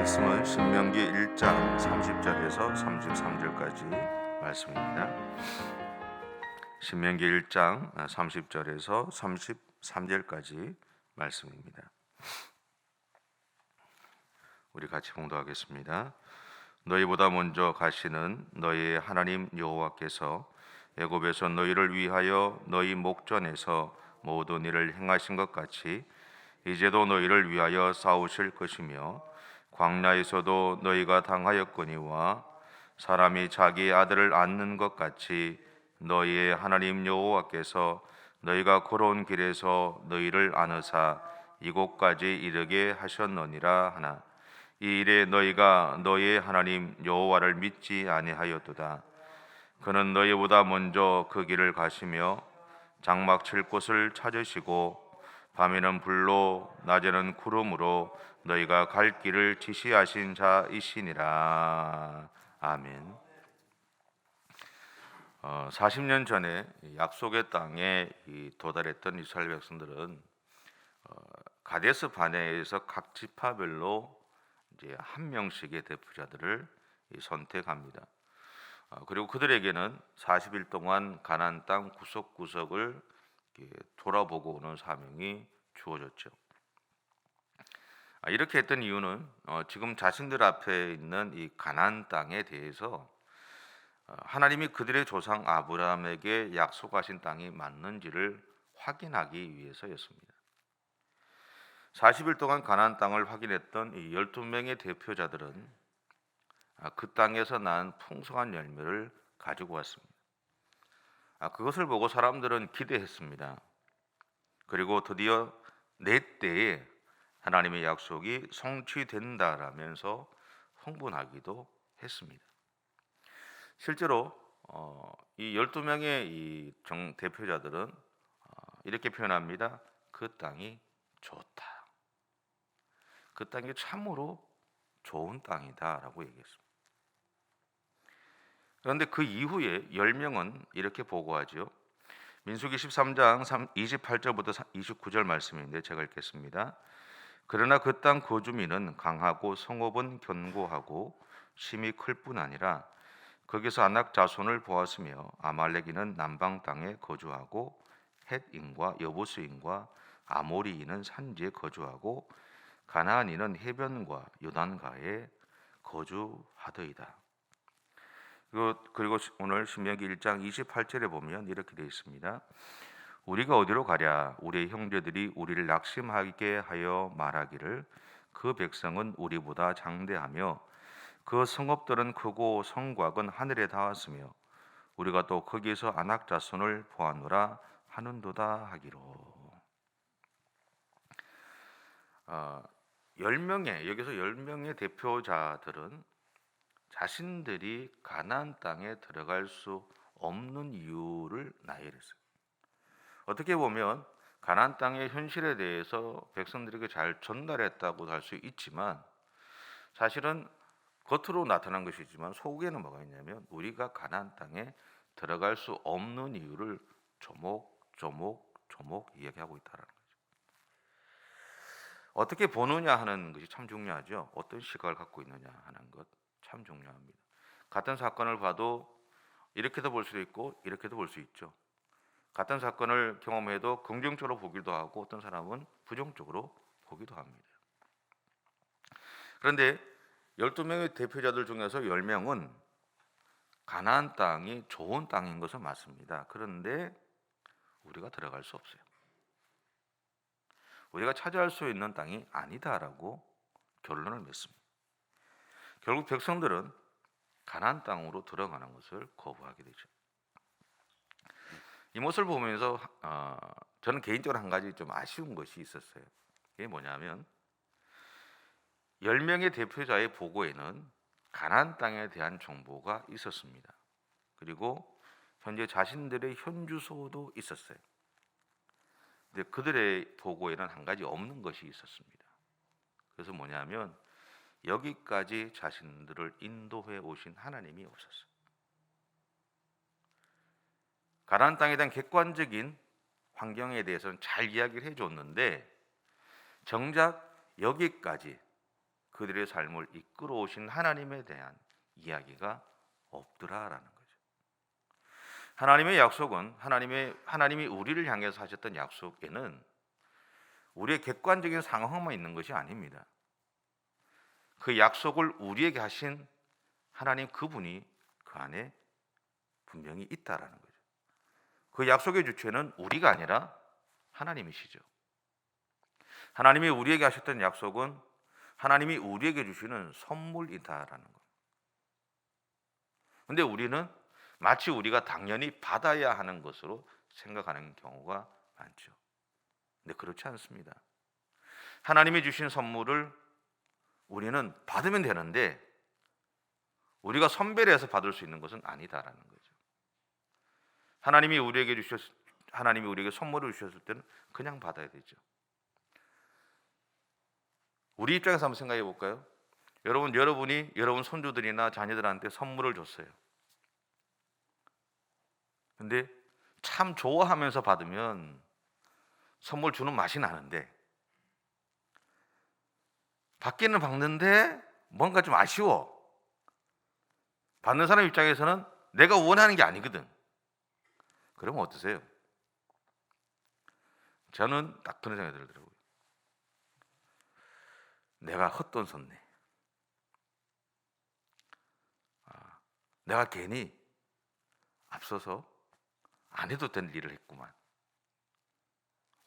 말씀은 신명기 1장 30절에서 33절까지 말씀입니다. 신명기 1장 30절에서 33절까지 말씀입니다. 우리 같이 봉독하겠습니다. 너희보다 먼저 가시는 너희의 하나님 여호와께서 애굽에서 너희를 위하여 너희 목전에서 모든 일을 행하신 것 같이 이제도 너희를 위하여 싸우실 것이며 광야에서도 너희가 당하였거니와 사람이 자기 아들을 안는 것 같이 너희의 하나님 여호와께서 너희가 걸어온 길에서 너희를 안으사 이곳까지 이르게 하셨느니라 하나 이 일에 너희가 너희의 하나님 여호와를 믿지 아니하였도다. 그는 너희보다 먼저 그 길을 가시며 장막 칠 곳을 찾으시고 밤에는 불로 낮에는 구름으로 너희가 갈 길을 지시하신 자이시니라. 아멘. 40년 전에 약속의 땅에 도달했던 이스라엘 백성들은 가데스 바네아에서 각 지파별로 이제 한 명씩의 대표자들을 선택합니다. 그리고 그들에게는 40일 동안 가나안 땅 구석구석을 돌아보고 오는 사명이 주어졌죠. 이렇게 했던 이유는 지금 자신들 앞에 있는 이 가나안 땅에 대해서 하나님이 그들의 조상 아브라함에게 약속하신 땅이 맞는지를 확인하기 위해서였습니다. 40일 동안 가나안 땅을 확인했던 이 12명의 대표자들은 그 땅에서 난 풍성한 열매를 가지고 왔습니다. 그것을 보고 사람들은 기대했습니다. 그리고 드디어 내 때에 하나님의 약속이 성취된다라면서 흥분하기도 했습니다. 실제로 이 12명의 이 대표자들은 이렇게 표현합니다. 그 땅이 좋다. 그 땅이 참으로 좋은 땅이다라고 얘기했습니다. 그런데 그 이후에 10명은 이렇게 보고하죠. 민수기 13장 28절부터 29절 말씀인데 제가 읽겠습니다. 그러나 그 땅 거주민은 강하고 성읍은 견고하고 심이 클 뿐 아니라 거기서 아낙 자손을 보았으며 아말렉인은 남방 땅에 거주하고 헷인과 여부스인과 아모리인은 산지에 거주하고 가나안인은 해변과 요단가에 거주하더이다. 그리고 오늘 신명기 1장 28절에 보면 이렇게 되어 있습니다. 우리가 어디로 가랴? 우리의 형제들이 우리를 낙심하게 하여 말하기를 그 백성은 우리보다 장대하며 그 성읍들은 크고 성곽은 하늘에 닿았으며 우리가 또 거기에서 아낙 자손을 보았노라 하는도다 하기로. 10명의 10명의 대표자들은 자신들이 가나안 땅에 들어갈 수 없는 이유를 나열했어요. 어떻게 보면 가나안 땅의 현실에 대해서 백성들에게 잘 전달했다고 할 수 있지만 사실은 겉으로 나타난 것이지만 속에는 뭐가 있냐면 우리가 가나안 땅에 들어갈 수 없는 이유를 조목 이야기하고 있다는 거죠. 어떻게 보느냐 하는 것이 참 중요하죠. 어떤 시각을 갖고 있느냐 하는 것 참 중요합니다. 같은 사건을 봐도 이렇게도 볼 수 있고 이렇게도 볼 수 있죠. 같은 사건을 경험해도 긍정적으로 보기도 하고 어떤 사람은 부정적으로 보기도 합니다. 그런데 12명의 대표자들 중에서 10명은 가나안 땅이 좋은 땅인 것은 맞습니다. 그런데 우리가 들어갈 수 없어요. 우리가 차지할 수 있는 땅이 아니다라고 결론을 맺습니다. 결국 백성들은 가나안 땅으로 들어가는 것을 거부하게 되죠. 이 모습을 보면서 저는 개인적으로 한 가지 좀 아쉬운 것이 있었어요. 그게 뭐냐면 10명의 대표자의 보고에는 가나안 땅에 대한 정보가 있었습니다. 그리고 현재 자신들의 현주소도 있었어요. 근데 그들의 보고에는 한 가지 없는 것이 있었습니다. 그래서 뭐냐면 여기까지 자신들을 인도해 오신 하나님이 없었어요. 가나안 땅에 대한 객관적인 환경에 대해서는 잘 이야기를 해줬는데 정작 여기까지 그들의 삶을 이끌어 오신 하나님에 대한 이야기가 없더라라는 거죠. 하나님의 약속은 하나님이 우리를 향해서 하셨던 약속에는 우리의 객관적인 상황만 있는 것이 아닙니다. 그 약속을 우리에게 하신 하나님 그분이 그 안에 분명히 있다라는 거죠. 그 약속의 주체는 우리가 아니라 하나님이시죠. 하나님이 우리에게 하셨던 약속은 하나님이 우리에게 주시는 선물이다라는 것. 근데 우리는 마치 우리가 당연히 받아야 하는 것으로 생각하는 경우가 많죠. 근데 그렇지 않습니다. 하나님이 주신 선물을 우리는 받으면 되는데 우리가 선별해서 받을 수 있는 것은 아니다라는 거죠. 하나님이 우리에게 선물을 주셨을 때는 그냥 받아야 되죠. 우리 입장에서 한번 생각해 볼까요? 여러분이 여러분 손주들이나 자녀들한테 선물을 줬어요. 근데 참 좋아하면서 받으면 선물 주는 맛이 나는데 받기는 받는데 뭔가 좀 아쉬워. 받는 사람 입장에서는 내가 원하는 게 아니거든. 그러면 어떠세요? 저는 딱 그런 생각이 들더라고요. 내가 헛돈 썼네. 내가 괜히 앞서서 안 해도 될 일을 했구만.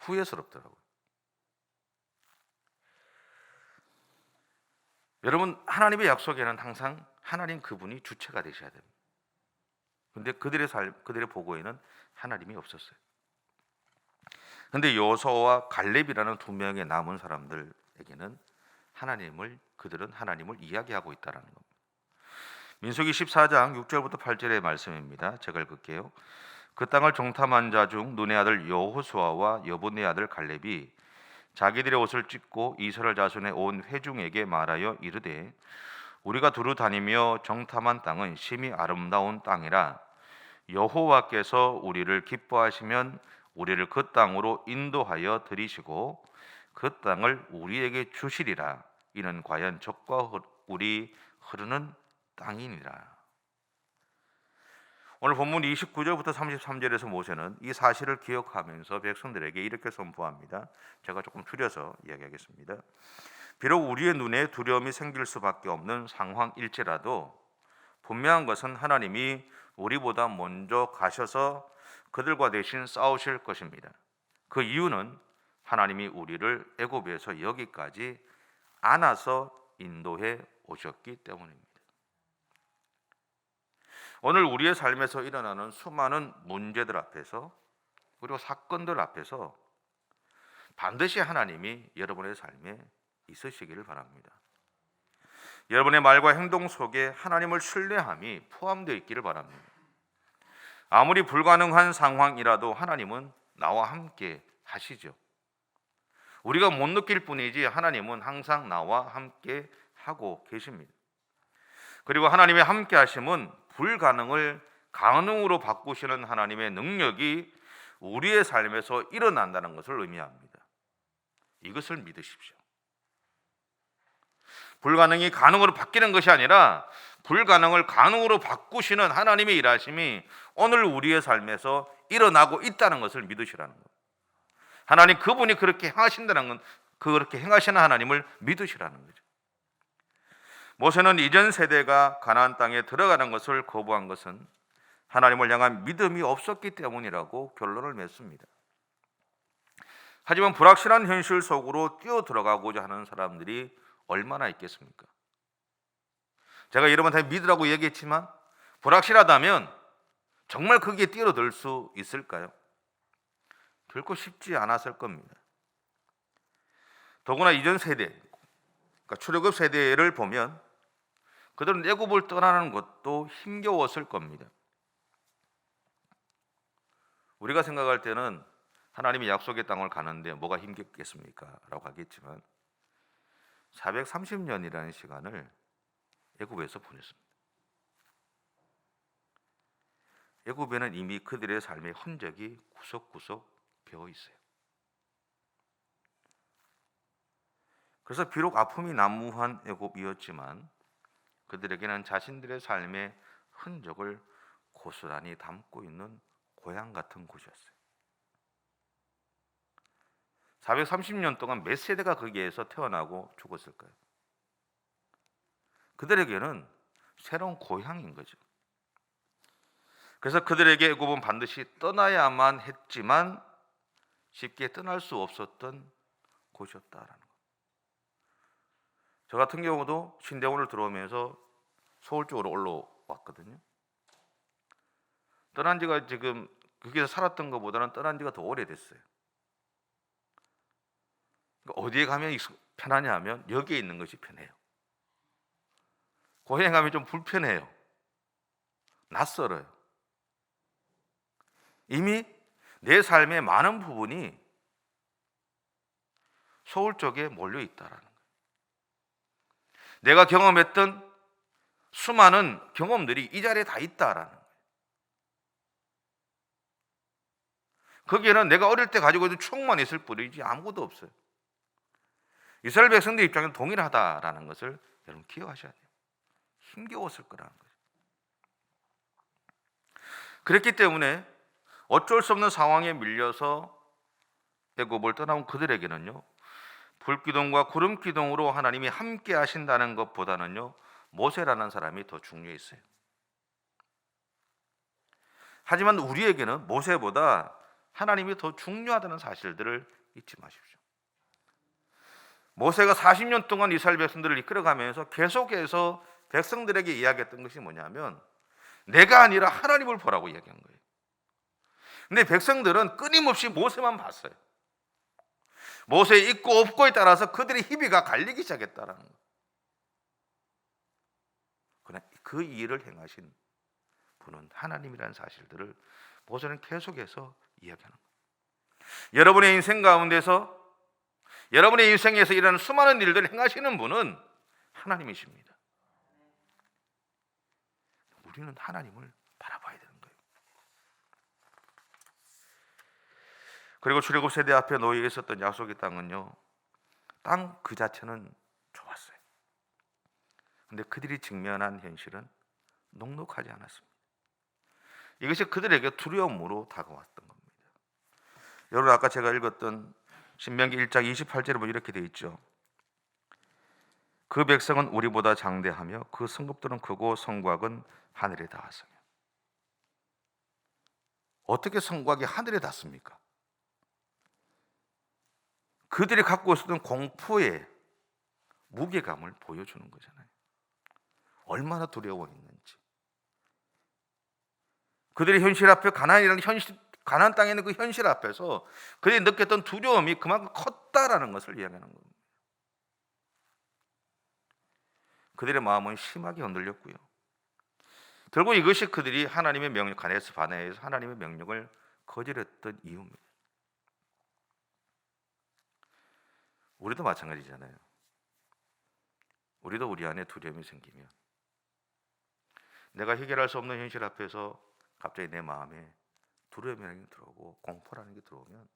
후회스럽더라고요. 여러분, 하나님의 약속에는 항상 하나님 그분이 주체가 되셔야 됩니다. 근데 그들의 보고에는 하나님이 없었어요. 근데 여호수아와 갈렙이라는 두 명의 남은 사람들에게는 그들은 하나님을 이야기하고 있다는 겁니다. 민수기 14장 6절부터 8절의 말씀입니다. 제가 읽을게요. 그 땅을 정탐한 자 중 눈의 아들 여호수아와 여분의 아들 갈렙이 자기들의 옷을 찢고 이스라엘 자손의 온 회중에게 말하여 이르되 우리가 두루 다니며 정탐한 땅은 심히 아름다운 땅이라 여호와께서 우리를 기뻐하시면 우리를 그 땅으로 인도하여 들이시고 그 땅을 우리에게 주시리라. 이는 과연 적과 꿀이 흐르는 땅이니라. 오늘 본문 29절부터 33절에서 모세는 이 사실을 기억하면서 백성들에게 이렇게 선포합니다. 제가 조금 줄여서 이야기하겠습니다. 비록 우리의 눈에 두려움이 생길 수밖에 없는 상황일지라도 분명한 것은 하나님이 우리보다 먼저 가셔서 그들과 대신 싸우실 것입니다. 그 이유는 하나님이 우리를 애굽에서 여기까지 안아서 인도해 오셨기 때문입니다. 오늘 우리의 삶에서 일어나는 수많은 문제들 앞에서 그리고 사건들 앞에서 반드시 하나님이 여러분의 삶에 있으시기를 바랍니다. 여러분의 말과 행동 속에 하나님을 신뢰함이 포함되어 있기를 바랍니다. 아무리 불가능한 상황이라도 하나님은 나와 함께 하시죠. 우리가 못 느낄 뿐이지 하나님은 항상 나와 함께 하고 계십니다. 그리고 하나님의 함께 하심은 불가능을 가능으로 바꾸시는 하나님의 능력이 우리의 삶에서 일어난다는 것을 의미합니다. 이것을 믿으십시오. 불가능이 가능으로 바뀌는 것이 아니라 불가능을 가능으로 바꾸시는 하나님의 일하심이 오늘 우리의 삶에서 일어나고 있다는 것을 믿으시라는 것. 하나님 그분이 그렇게 행하신다는 건 그렇게 행하시는 하나님을 믿으시라는 거죠. 모세는 이전 세대가 가나안 땅에 들어가는 것을 거부한 것은 하나님을 향한 믿음이 없었기 때문이라고 결론을 맺습니다. 하지만 불확실한 현실 속으로 뛰어 들어가고자 하는 사람들이 얼마나 있겠습니까? 제가 여러분한테 믿으라고 얘기했지만 불확실하다면 정말 거기에 뛰어들 수 있을까요? 결코 쉽지 않았을 겁니다. 더구나 이전 세대, 그러니까 출애굽 세대를 보면 그들은 애굽을 떠나는 것도 힘겨웠을 겁니다. 우리가 생각할 때는 하나님이 약속의 땅을 가는데 뭐가 힘겹겠습니까? 라고 하겠지만 430년이라는 시간을 애굽에서 보냈습니다. 애굽에는 이미 그들의 삶의 흔적이 구석구석 배어 있어요. 그래서 비록 아픔이 난무한 애굽이었지만 그들에게는 자신들의 삶의 흔적을 고스란히 담고 있는 고향 같은 곳이었어요. 430년 동안 몇 세대가 거기에서 태어나고 죽었을까요? 그들에게는 새로운 고향인 거죠. 그래서 그들에게 애굽은 반드시 떠나야만 했지만 쉽게 떠날 수 없었던 곳이었다라는 것. 저 같은 경우도 신대원을 들어오면서 서울 쪽으로 올라왔거든요. 떠난 지가 지금 거기서 살았던 것보다는 떠난 지가 더 오래됐어요. 그러니까 어디에 가면 편하냐 하면 여기에 있는 것이 편해요. 고향에 가면 좀 불편해요. 낯설어요. 이미 내 삶의 많은 부분이 서울 쪽에 몰려 있다라는 거예요. 내가 경험했던 수많은 경험들이 이 자리에 다 있다라는 거예요. 거기에는 내가 어릴 때 가지고 있는 추억만 있을 뿐이지 아무것도 없어요. 이스라엘 백성들 입장에서 동일하다라는 것을 여러분 기억하셔야 돼요. 힘겨웠을 거라는 거예요. 그랬기 때문에 어쩔 수 없는 상황에 밀려서 애굽을 떠나온 그들에게는요, 불기둥과 구름기둥으로 하나님이 함께 하신다는 것보다는요, 모세라는 사람이 더 중요했어요. 하지만 우리에게는 모세보다 하나님이 더 중요하다는 사실들을 잊지 마십시오. 모세가 40년 동안 이스라엘 백성들을 이끌어가면서 계속해서 백성들에게 이야기했던 것이 뭐냐면 내가 아니라 하나님을 보라고 이야기한 거예요. 근데 백성들은 끊임없이 모세만 봤어요. 모세의 있고 없고에 따라서 그들의 희비가 갈리기 시작했다는 거예요. 그러나 그 일을 행하신 분은 하나님이라는 사실들을 모세는 계속해서 이야기하는 거예요. 여러분의 인생 가운데서 여러분의 인생에서 일어나는 수많은 일들을 행하시는 분은 하나님이십니다. 우리는 하나님을 바라봐야 되는 거예요. 그리고 출애굽 세대 앞에 놓여 있었던 약속의 땅은요, 땅 그 자체는 좋았어요. 그런데 그들이 직면한 현실은 녹록하지 않았습니다. 이것이 그들에게 두려움으로 다가왔던 겁니다. 여러분, 아까 제가 읽었던 신명기 1장 28절에 보면 이렇게 되어 있죠. 그 백성은 우리보다 장대하며 그 성읍들은 크고 성곽은 하늘에 닿았으며. 어떻게 성곽이 하늘에 닿습니까? 그들이 갖고 있었던 공포의 무게감을 보여주는 거잖아요. 얼마나 두려워했는지. 그들의 현실 앞에 가나안 땅에 있는 그 현실 앞에서 그들이 느꼈던 두려움이 그만큼 컸다라는 것을 이야기하는 겁니다. 그들의 마음은 심하게 흔들렸고요. 결국 이것이 그들이 하나님의 명령, 가데스 바네아에서 하나님의 명령을 거절했던 이유입니다. 우리도 마찬가지잖아요. 우리도 우리 안에 두려움이 생기면 내가 해결할 수 없는 현실 앞에서 갑자기 내 마음에 두려움이라는 게 들어오고 공포라는 게 들어오면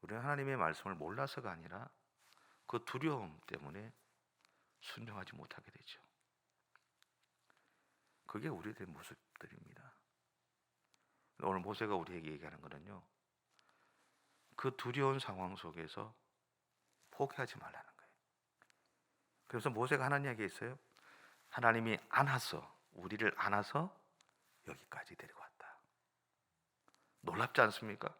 우리는 하나님의 말씀을 몰라서가 아니라 그 두려움 때문에 순종하지 못하게 되죠. 그게 우리들의 모습들입니다. 오늘 모세가 우리에게 얘기하는 거는요, 그 두려운 상황 속에서 포기하지 말라는 거예요. 그래서 모세가 하나님 이야기 했어요. 하나님이 우리를 안아서 여기까지 데리고 왔다. 놀랍지 않습니까?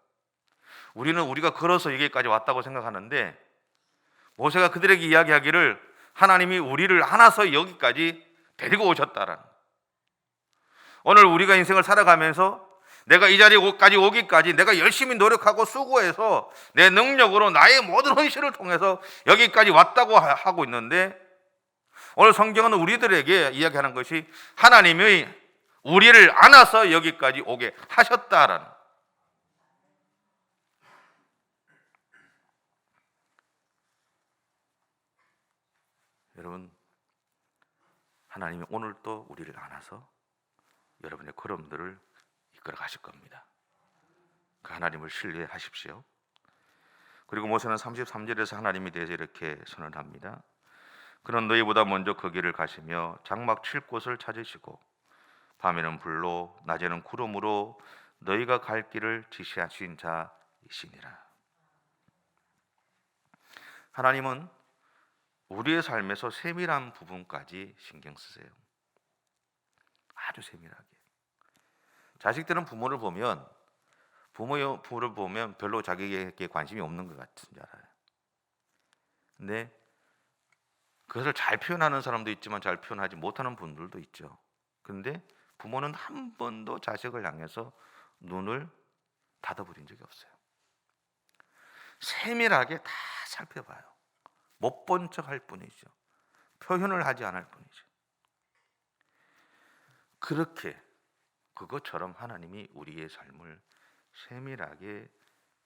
우리는 우리가 걸어서 여기까지 왔다고 생각하는데 모세가 그들에게 이야기하기를 하나님이 우리를 안아서 여기까지 데리고 오셨다라는 거예요. 오늘 우리가 인생을 살아가면서 내가 이 자리까지 오기까지 내가 열심히 노력하고 수고해서 내 능력으로 나의 모든 헌신을 통해서 여기까지 왔다고 하고 있는데 오늘 성경은 우리들에게 이야기하는 것이 하나님이 우리를 안아서 여기까지 오게 하셨다라는 거예요. 여러분, 하나님이 오늘 또 우리를 안아서 여러분의 걸음들을 이끌어 가실 겁니다. 그 하나님을 신뢰하십시오. 그리고 모세는 33절에서 하나님에 대해서 이렇게 선언합니다. 그는 너희보다 먼저 그 길을 가시며 장막 칠 곳을 찾으시고 밤에는 불로 낮에는 구름으로 너희가 갈 길을 지시하신 자이시니라. 하나님은 우리의 삶에서 세밀한 부분까지 신경 쓰세요. 아주 세밀하게. 자식들은 부모를 보면 별로 자기에게 관심이 없는 것 같은 줄 알아요. 근데 그것을 잘 표현하는 사람도 있지만 잘 표현하지 못하는 분들도 있죠. 그런데 부모는 한 번도 자식을 향해서 눈을 닫아버린 적이 없어요. 세밀하게 다 살펴봐요. 못 본 척 할 뿐이죠. 표현을 하지 않을 뿐이죠. 그렇게 그것처럼 하나님이 우리의 삶을 세밀하게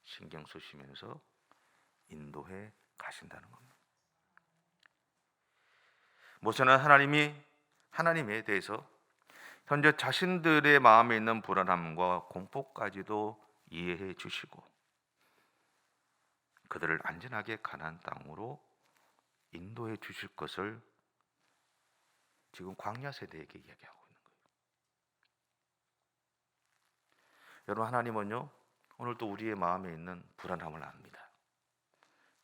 신경 쓰시면서 인도해 가신다는 겁니다. 모세는 하나님에 대해서 현재 자신들의 마음에 있는 불안함과 공포까지도 이해해 주시고 그들을 안전하게 가나안 땅으로 인도해 주실 것을 지금 광야 세대에게 이야기하고 있는 거예요. 여러분, 하나님은요 오늘도 우리의 마음에 있는 불안함을 압니다.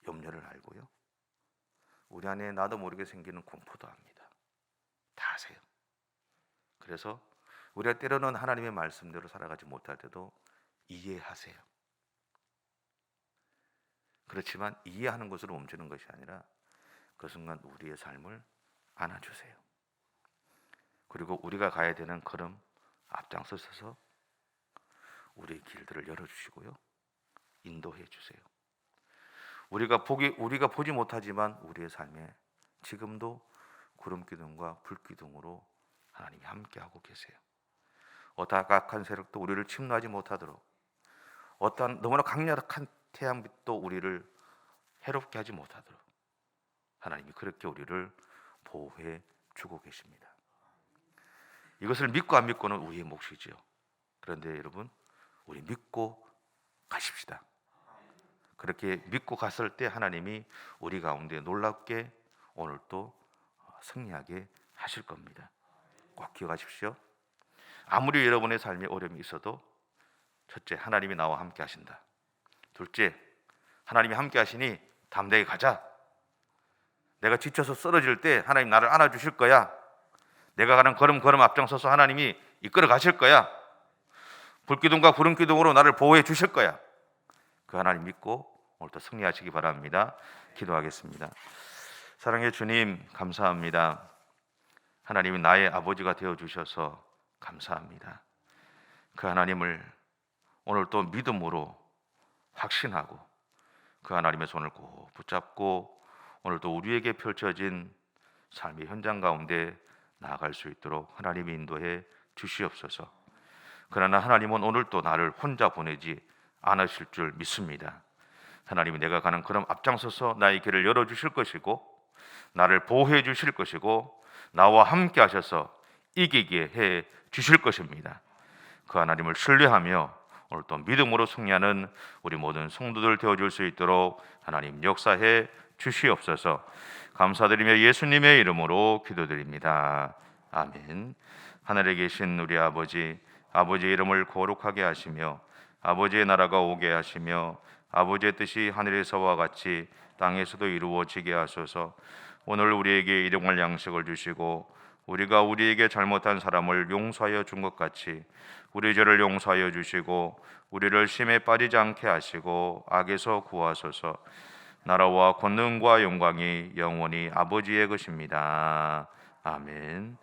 염려를 알고요, 우리 안에 나도 모르게 생기는 공포도 압니다. 다 아세요. 그래서 우리가 때로는 하나님의 말씀대로 살아가지 못할 때도 이해하세요. 그렇지만 이해하는 것으로 멈추는 것이 아니라 그 순간 우리의 삶을 안아주세요. 그리고 우리가 가야 되는 걸음 앞장서서 우리의 길들을 열어주시고요, 인도해 주세요. 우리가 보지 못하지만 우리의 삶에 지금도 구름기둥과 불기둥으로 하나님이 함께하고 계세요. 어떠한 악한 세력도 우리를 침노하지 못하도록, 어떠한 너무나 강력한 태양빛도 우리를 해롭게 하지 못하도록 하나님이 그렇게 우리를 보호해 주고 계십니다. 이것을 믿고 안 믿고는 우리의 몫이지요. 그런데 여러분, 우리 믿고 가십시다. 그렇게 믿고 갔을 때 하나님이 우리 가운데 놀랍게 오늘 또 승리하게 하실 겁니다. 꼭 기억하십시오. 아무리 여러분의 삶에 어려움이 있어도 첫째, 하나님이 나와 함께 하신다. 둘째, 하나님이 함께 하시니 담대히 가자. 내가 지쳐서 쓰러질 때 하나님 나를 안아주실 거야. 내가 가는 걸음 앞장서서 하나님이 이끌어 가실 거야. 불기둥과 구름기둥으로 나를 보호해 주실 거야. 그 하나님 믿고 오늘도 승리하시기 바랍니다. 기도하겠습니다. 사랑의 주님, 감사합니다. 하나님이 나의 아버지가 되어주셔서 감사합니다. 그 하나님을 오늘 또 믿음으로 확신하고 그 하나님의 손을 꼭 붙잡고 오늘 또 우리에게 펼쳐진 삶의 현장 가운데 나아갈 수 있도록 하나님이 인도해 주시옵소서. 그러나 하나님은 오늘 또 나를 혼자 보내지 않으실 줄 믿습니다. 하나님이 내가 가는 걸음 앞장서서 나의 길을 열어주실 것이고 나를 보호해 주실 것이고 나와 함께 하셔서 이기게 해 주실 것입니다. 그 하나님을 신뢰하며 오늘 또 믿음으로 승리하는 우리 모든 성도들 되어줄 수 있도록 하나님 역사해 주시옵소서. 감사드리며 예수님의 이름으로 기도드립니다. 아멘. 하늘에 계신 우리 아버지, 아버지의 이름을 거룩하게 하시며 아버지의 나라가 오게 하시며 아버지의 뜻이 하늘에서와 같이 땅에서도 이루어지게 하소서. 오늘 우리에게 일용할 양식을 주시고 우리가 우리에게 잘못한 사람을 용서하여 준 것 같이 우리 죄를 용서하여 주시고 우리를 심에 빠지지 않게 하시고 악에서 구하소서. 나라와 권능과 영광이 영원히 아버지의 것입니다. 아멘.